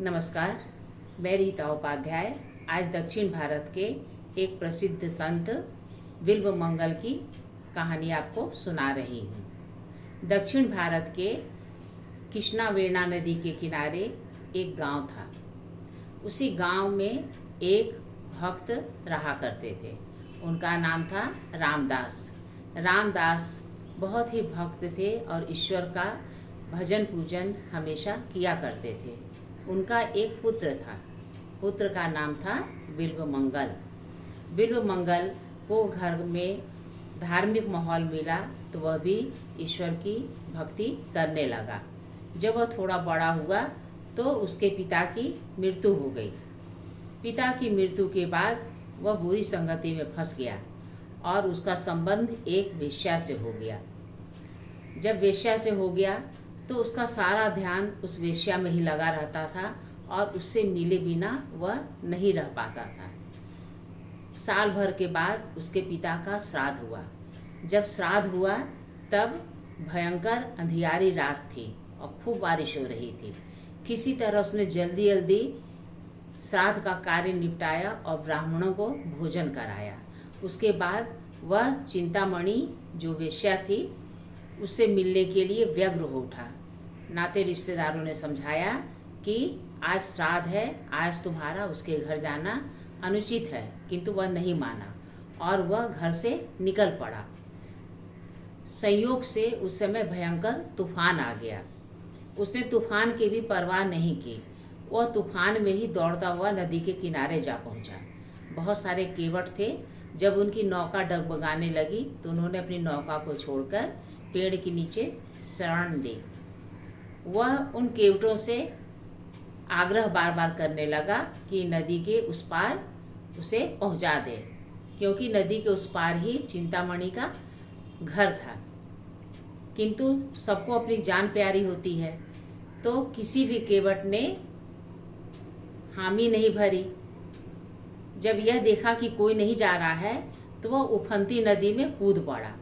नमस्कार, मैं रीता उपाध्याय आज दक्षिण भारत के एक प्रसिद्ध संत बिल्व मंगल की कहानी आपको सुना रही हूँ। दक्षिण भारत के कृष्णा वेणा नदी के किनारे एक गांव था। उसी गांव में एक भक्त रहा करते थे। उनका नाम था रामदास। रामदास बहुत ही भक्त थे और ईश्वर का भजन पूजन हमेशा किया करते थे। उनका एक पुत्र था। पुत्र का नाम था बिल्व मंगल। बिल्व मंगल को घर में धार्मिक माहौल मिला तो वह भी ईश्वर की भक्ति करने लगा। जब वह थोड़ा बड़ा हुआ तो उसके पिता की मृत्यु हो गई। पिता की मृत्यु के बाद वह बुरी संगति में फंस गया और उसका संबंध एक वेश्या से हो गया। जब वेश्या से हो गया तो उसका सारा ध्यान उस वेश्या में ही लगा रहता था और उससे मिले बिना वह नहीं रह पाता था। साल भर के बाद उसके पिता का श्राद्ध हुआ। जब श्राद्ध हुआ तब भयंकर अंधियारी रात थी और खूब बारिश हो रही थी। किसी तरह उसने जल्दी जल्दी श्राद्ध का कार्य निपटाया और ब्राह्मणों को भोजन कराया। उसके बाद वह चिंतामणि जो वेश्या थी उससे मिलने के लिए व्यग्र हो उठा। नाते रिश्तेदारों ने समझाया कि आज श्राद्ध है, आज तुम्हारा उसके घर जाना अनुचित है, किंतु वह नहीं माना और वह घर से निकल पड़ा। संयोग से उस समय भयंकर तूफान आ गया। उसने तूफान की भी परवाह नहीं की। वह तूफान में ही दौड़ता हुआ नदी के किनारे जा पहुंचा। बहुत सारे केवट थे। जब उनकी नौका डगमगाने लगी तो उन्होंने अपनी नौका को छोड़कर पेड़ के नीचे शरण ली। वह उन केवटों से आग्रह बार बार करने लगा कि नदी के उस पार उसे पहुंचा दे, क्योंकि नदी के उस पार ही चिंतामणि का घर था। किंतु सबको अपनी जान प्यारी होती है, तो किसी भी केवट ने हामी नहीं भरी। जब यह देखा कि कोई नहीं जा रहा है तो वह उफनती नदी में कूद पड़ा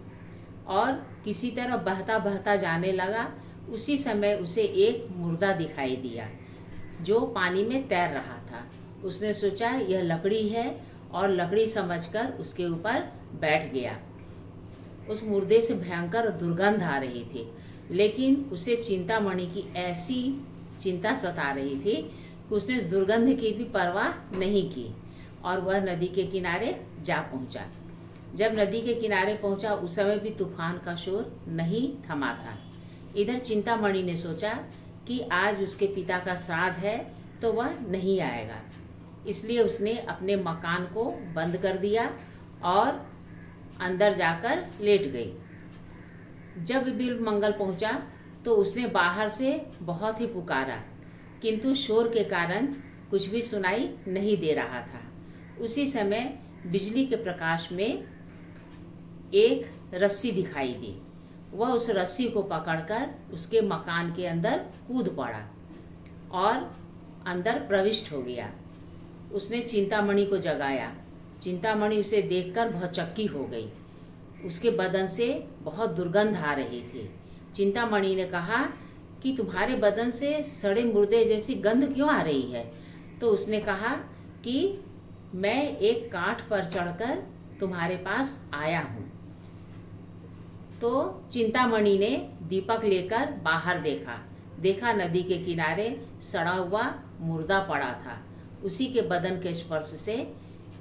और किसी तरह बहता बहता जाने लगा। उसी समय उसे एक मुर्दा दिखाई दिया जो पानी में तैर रहा था। उसने सोचा यह लकड़ी है और लकड़ी समझकर उसके ऊपर बैठ गया। उस मुर्दे से भयंकर दुर्गंध आ रही थी, लेकिन उसे चिंतामणि की ऐसी चिंता सता रही थी कि उसने दुर्गंध की भी परवाह नहीं की और वह नदी के किनारे जा पहुंचा। जब नदी के किनारे पहुंचा उस समय भी तूफान का शोर नहीं थमा था। इधर चिंतामणि ने सोचा कि आज उसके पिता का श्राद्ध है तो वह नहीं आएगा, इसलिए उसने अपने मकान को बंद कर दिया और अंदर जाकर लेट गई। जब बिल्व मंगल पहुंचा तो उसने बाहर से बहुत ही पुकारा, किंतु शोर के कारण कुछ भी सुनाई नहीं दे रहा था। उसी समय बिजली के प्रकाश में एक रस्सी दिखाई दी। वह उस रस्सी को पकड़कर उसके मकान के अंदर कूद पड़ा और अंदर प्रविष्ट हो गया। उसने चिंतामणि को जगाया। चिंतामणि उसे देखकर भौचक्की हो गई। उसके बदन से बहुत दुर्गंध आ रही थी। चिंतामणि ने कहा कि तुम्हारे बदन से सड़े मुर्दे जैसी गंध क्यों आ रही है? तो उसने कहा कि मैं एक काठ पर चढ़कर तुम्हारे पास आया हूँ। तो चिंतामणि ने दीपक लेकर बाहर देखा नदी के किनारे सड़ा हुआ मुर्दा पड़ा था। उसी के बदन के स्पर्श से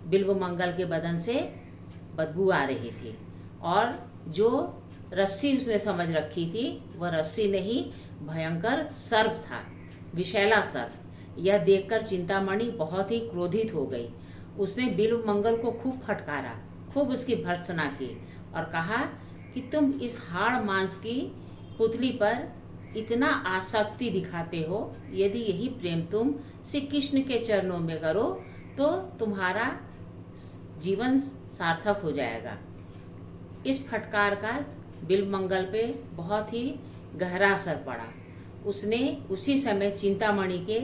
बिल्व मंगल के बदन से बदबू आ रही थी और जो रस्सी उसने समझ रखी थी वह रस्सी नहीं, भयंकर सर्प था, विषैला सर्प। यह देखकर चिंतामणि बहुत ही क्रोधित हो गई। उसने बिल्व मंगल को खूब फटकारा, खूब उसकी भर्त्सना की और कहा कि तुम इस हाड़ मांस की पुतली पर इतना आसक्ति दिखाते हो। यदि यही प्रेम तुम श्री कृष्ण के चरणों में करो तो तुम्हारा जीवन सार्थक हो जाएगा। इस फटकार का बिल्व मंगल पे बहुत ही गहरा असर पड़ा। उसने उसी समय चिंतामणि के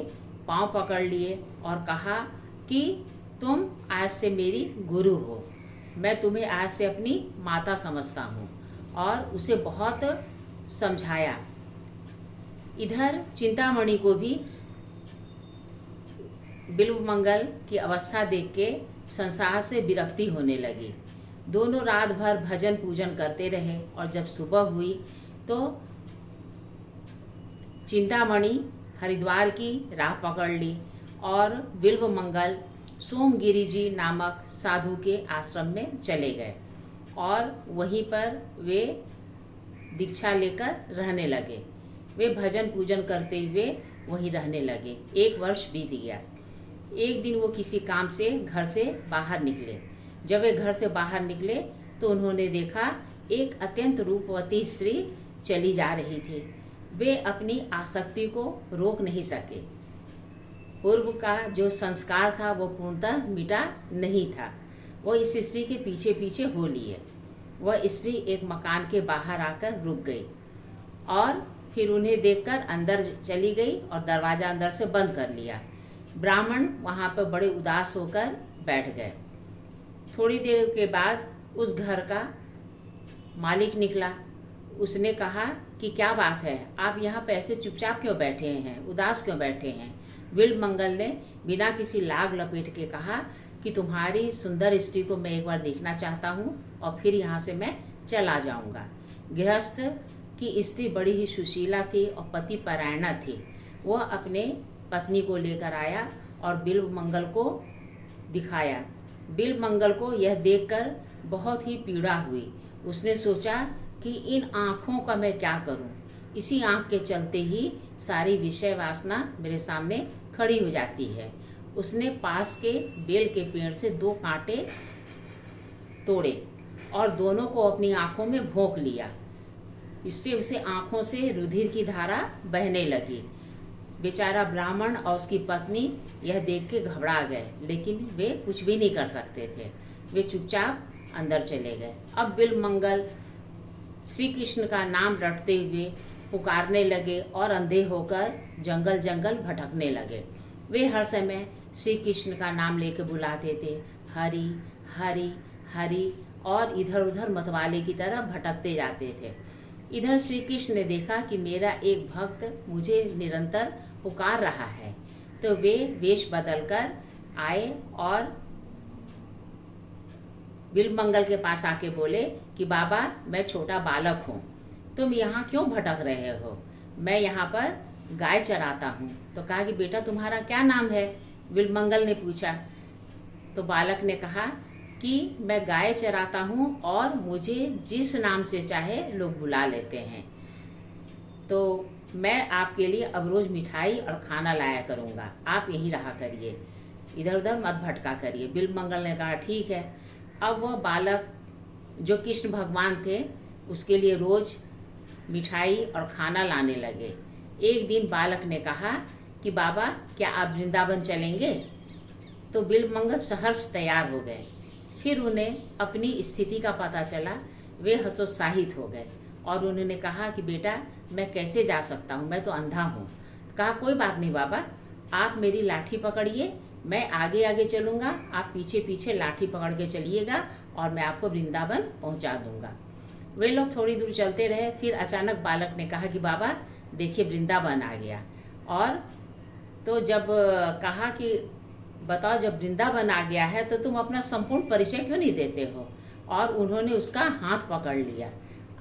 पांव पकड़ लिए और कहा कि तुम आज से मेरी गुरु हो, मैं तुम्हें आज से अपनी माता समझता हूँ, और उसे बहुत समझाया। इधर चिंतामणि को भी बिल्वमंगल की अवस्था देख के संसार से विरक्ति होने लगी। दोनों रात भर भजन पूजन करते रहे और जब सुबह हुई तो चिंतामणि हरिद्वार की राह पकड़ ली और बिल्वमंगल सोमगिरी जी नामक साधु के आश्रम में चले गए और वहीं पर वे दीक्षा लेकर रहने लगे। वे भजन पूजन करते हुए वहीं रहने लगे। 1 वर्ष बीत गया। एक दिन वो किसी काम से घर से बाहर निकले। जब वे घर से बाहर निकले तो उन्होंने देखा एक अत्यंत रूपवती स्त्री चली जा रही थी। वे अपनी आसक्ति को रोक नहीं सके। पूर्व का जो संस्कार था वो पूर्णतः मिटा नहीं था। वो इस स्त्री के पीछे पीछे हो लिए। वह स्त्री एक मकान के बाहर आकर रुक गई और फिर उन्हें देखकर अंदर चली गई और दरवाज़ा अंदर से बंद कर लिया। ब्राह्मण वहाँ पर बड़े उदास होकर बैठ गए। थोड़ी देर के बाद उस घर का मालिक निकला। उसने कहा कि क्या बात है, आप यहाँ पे ऐसे चुपचाप क्यों बैठे हैं, उदास क्यों बैठे हैं। बिल्वमंगल ने बिना किसी लाग लपेट के कहा कि तुम्हारी सुंदर स्त्री को मैं एक बार देखना चाहता हूँ और फिर यहाँ से मैं चला जाऊँगा। गृहस्थ की स्त्री बड़ी ही सुशीला थी और पति परायणा थी। वह अपने पत्नी को लेकर आया और बिल्वमंगल को दिखाया। बिल्वमंगल को यह देखकर बहुत ही पीड़ा हुई। उसने सोचा कि इन आँखों का मैं क्या करूं। इसी आँख के चलते ही सारी विषय वासना मेरे सामने खड़ी हो जाती है। उसने पास के बेल के पेड़ से 2 कांटे तोड़े और दोनों को अपनी आँखों में भोंक लिया। इससे उसे आँखों से रुधिर की धारा बहने लगी। बेचारा ब्राह्मण और उसकी पत्नी यह देख के घबरा गए, लेकिन वे कुछ भी नहीं कर सकते थे। वे चुपचाप अंदर चले गए। अब बिल्वमंगल श्री कृष्ण का नाम रटते हुए पुकारने लगे और अंधे होकर जंगल जंगल भटकने लगे। वे हर समय श्री कृष्ण का नाम लेके बुलाते थे, हरि हरि हरि, और इधर उधर मतवाले की तरह भटकते जाते थे। इधर श्री कृष्ण ने देखा कि मेरा एक भक्त मुझे निरंतर पुकार रहा है, तो वे वेश बदलकर आए और बिल्वमंगल के पास आके बोले कि बाबा, मैं छोटा बालक हूँ, तुम यहाँ क्यों भटक रहे हो? मैं यहाँ पर गाय चराता हूँ। तो कहा कि बेटा तुम्हारा क्या नाम है? बिल्वमंगल ने पूछा। तो बालक ने कहा कि मैं गाय चराता हूँ और मुझे जिस नाम से चाहे लोग बुला लेते हैं, तो मैं आपके लिए अब रोज मिठाई और खाना लाया करूँगा, आप यहीं रहा करिए, इधर उधर मत भटका करिए। बिल्वमंगल ने कहा ठीक है। अब वह बालक जो कृष्ण भगवान थे उसके लिए रोज मिठाई और खाना लाने लगे। एक दिन बालक ने कहा कि बाबा, क्या आप वृंदावन चलेंगे? तो बिल्वमंगल सहर्ष तैयार हो गए। फिर उन्हें अपनी स्थिति का पता चला। वे हतोत्साहित हो गए और उन्होंने कहा कि बेटा, मैं कैसे जा सकता हूँ, मैं तो अंधा हूँ। कहा कोई बात नहीं बाबा, आप मेरी लाठी पकड़िए, मैं आगे आगे चलूँगा, आप पीछे पीछे लाठी पकड़ के चलिएगा और मैं आपको वृंदावन पहुँचा दूँगा। वे लोग थोड़ी दूर चलते रहे। फिर अचानक बालक ने कहा कि बाबा देखिए, वृंदावन आ गया। और तो जब कहा कि बताओ, जब वृंदावन आ गया है तो तुम अपना संपूर्ण परिचय क्यों नहीं देते हो? और उन्होंने उसका हाथ पकड़ लिया।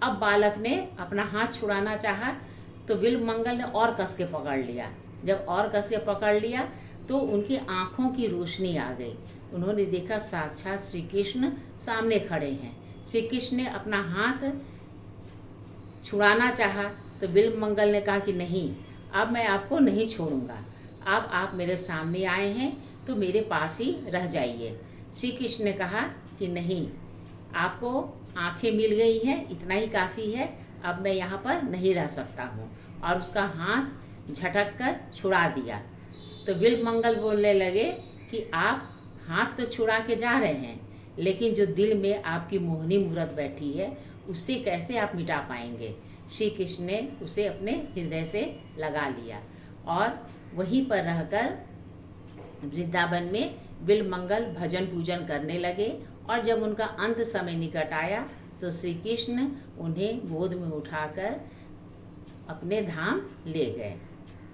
अब बालक ने अपना हाथ छुड़ाना चाहा तो बिल्वमंगल ने और कस के पकड़ लिया। जब और कस के पकड़ लिया तो उनकी आंखों की रोशनी आ गई। उन्होंने देखा साक्षात श्री कृष्ण सामने खड़े हैं। श्री कृष्ण ने अपना हाथ छुड़ाना चाहा तो बिल्वमंगल ने कहा कि नहीं, अब मैं आपको नहीं छोड़ूंगा, अब आप मेरे सामने आए हैं तो मेरे पास ही रह जाइए। श्री कृष्ण ने कहा कि नहीं, आपको आंखें मिल गई हैं, इतना ही काफ़ी है, अब मैं यहाँ पर नहीं रह सकता हूँ। और उसका हाथ झटक कर छुड़ा दिया। तो बिल्वमंगल बोलने लगे कि आप हाथ तो छुड़ा के जा रहे हैं, लेकिन जो दिल में आपकी मोहनी मूरत बैठी है उससे कैसे आप मिटा पाएंगे? श्री कृष्ण ने उसे अपने हृदय से लगा लिया और वहीं पर रहकर वृंदावन में बिल्वमंगल भजन पूजन करने लगे। और जब उनका अंत समय निकट आया तो श्री कृष्ण उन्हें गोद में उठाकर अपने धाम ले गए।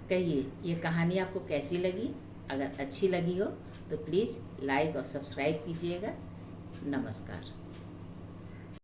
कहिए, ये कहानी आपको कैसी लगी? अगर अच्छी लगी हो तो प्लीज़ लाइक और सब्सक्राइब कीजिएगा। नमस्कार।